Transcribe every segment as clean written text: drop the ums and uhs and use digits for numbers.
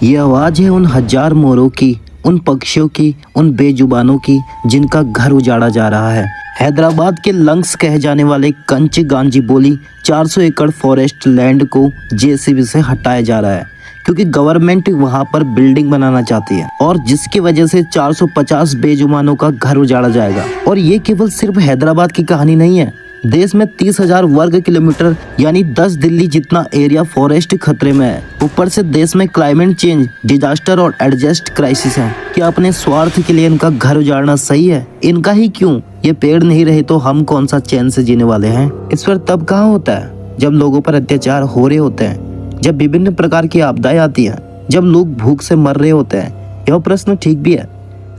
ये आवाज़ है उन हजार मोरों की, उन पक्षियों की, उन बेजुबानों की जिनका घर उजाड़ा जा रहा है। हैदराबाद के लंग्स कहे जाने वाले कंच गांजी बोली 400 एकड़ फॉरेस्ट लैंड को जेसीबी से हटाया जा रहा है क्योंकि गवर्नमेंट वहां पर बिल्डिंग बनाना चाहती है और जिसकी वजह से 450 बेजुबानों का घर उजाड़ा जाएगा। और ये केवल सिर्फ हैदराबाद की कहानी नहीं है। देश में 30,000 वर्ग किलोमीटर यानी 10 दिल्ली जितना एरिया फॉरेस्ट खतरे में है। ऊपर से देश में क्लाइमेट चेंज, डिजास्टर और एडजस्ट क्राइसिस है। क्या अपने स्वार्थ के लिए इनका घर उजाड़ना सही है? इनका ही क्यों? ये पेड़ नहीं रहे तो हम कौन सा चैन से जीने वाले हैं? इस पर तब कहाँ होता है जब लोगों पर अत्याचार हो रहे होते हैं, जब विभिन्न प्रकार की आपदाएं आती हैं, जब लोग भूख से मर रहे होते हैं। यह प्रश्न ठीक भी है।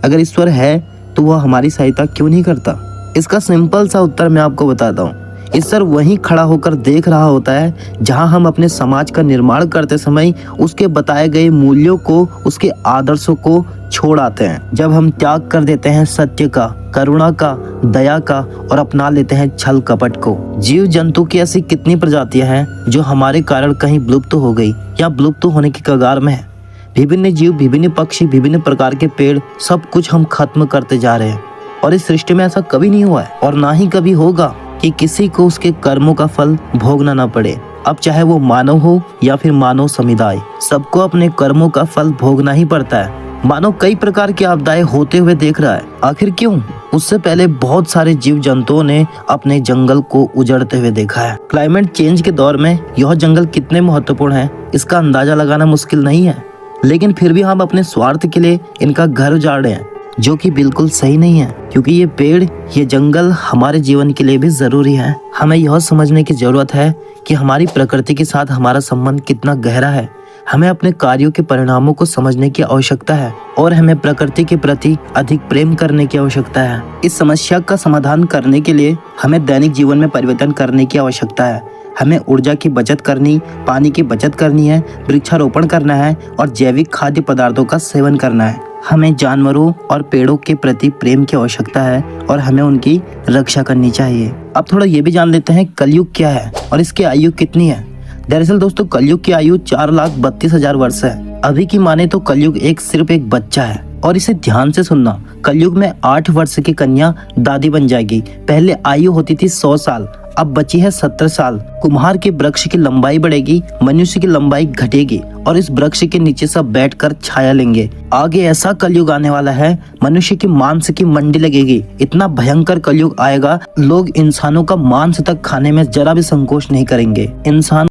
अगर ईश्वर है तो वह हमारी सहायता क्यों नहीं करता? इसका सिंपल सा उत्तर मैं आपको बताता हूँ। ईश्वर वहीं खड़ा होकर देख रहा होता है जहां हम अपने समाज का निर्माण करते समय उसके बताए गए मूल्यों को, उसके आदर्शों को छोड़ आते हैं। जब हम त्याग कर देते हैं सत्य का, करुणा का, दया का और अपना लेते हैं छल कपट को। जीव जंतु की ऐसी कितनी प्रजातियां हैं जो हमारे कारण कहीं विलुप्त हो गई या विलुप्त होने की कगार में है। विभिन्न जीव, विभिन्न पक्षी, विभिन्न प्रकार के पेड़, सब कुछ हम खत्म करते जा रहे हैं। और इस सृष्टि में ऐसा कभी नहीं हुआ है और ना ही कभी होगा कि किसी को उसके कर्मों का फल भोगना ना पड़े। अब चाहे वो मानव हो या फिर मानव समुदाय, सबको अपने कर्मों का फल भोगना ही पड़ता है। मानव कई प्रकार की आपदाएं होते हुए देख रहा है। आखिर क्यों? उससे पहले बहुत सारे जीव जंतुओं ने अपने जंगल को उजड़ते हुए देखा है। क्लाइमेट चेंज के दौर में यह जंगल कितने महत्वपूर्ण है इसका अंदाजा लगाना मुश्किल नहीं है, लेकिन फिर भी हम अपने स्वार्थ के लिए इनका घर उजाड़ रहे हैं, जो कि बिल्कुल सही नहीं है। क्योंकि ये पेड़, ये जंगल हमारे जीवन के लिए भी जरूरी है। हमें यह समझने की जरूरत है कि हमारी प्रकृति के साथ हमारा संबंध कितना गहरा है। हमें अपने कार्यों के परिणामों को समझने की आवश्यकता है और हमें प्रकृति के प्रति अधिक प्रेम करने की आवश्यकता है। इस समस्या का समाधान करने के लिए हमें दैनिक जीवन में परिवर्तन करने की आवश्यकता है। हमें ऊर्जा की बचत करनी, पानी की बचत करनी है, वृक्षारोपण करना है और जैविक खाद्य पदार्थों का सेवन करना है। हमें जानवरों और पेड़ों के प्रति प्रेम की आवश्यकता है और हमें उनकी रक्षा करनी चाहिए। अब थोड़ा ये भी जान लेते हैं कलयुग क्या है और इसकी आयु कितनी है। दरअसल दोस्तों, कलयुग की आयु 4,32,000 वर्ष है। अभी की माने तो कलयुग सिर्फ एक बच्चा है। और इसे ध्यान से सुनना, कलयुग में 8 वर्ष की कन्या दादी बन जाएगी। पहले आयु होती थी 100 साल, अब बची है 70 साल। कुम्हार के वृक्ष की लंबाई बढ़ेगी, मनुष्य की लंबाई घटेगी और इस वृक्ष के नीचे सब बैठकर छाया लेंगे। आगे ऐसा कलयुग आने वाला है, मनुष्य की मांस की मंडी लगेगी। इतना भयंकर कलयुग आएगा, लोग इंसानों का मांस तक खाने में जरा भी संकोच नहीं करेंगे। इंसान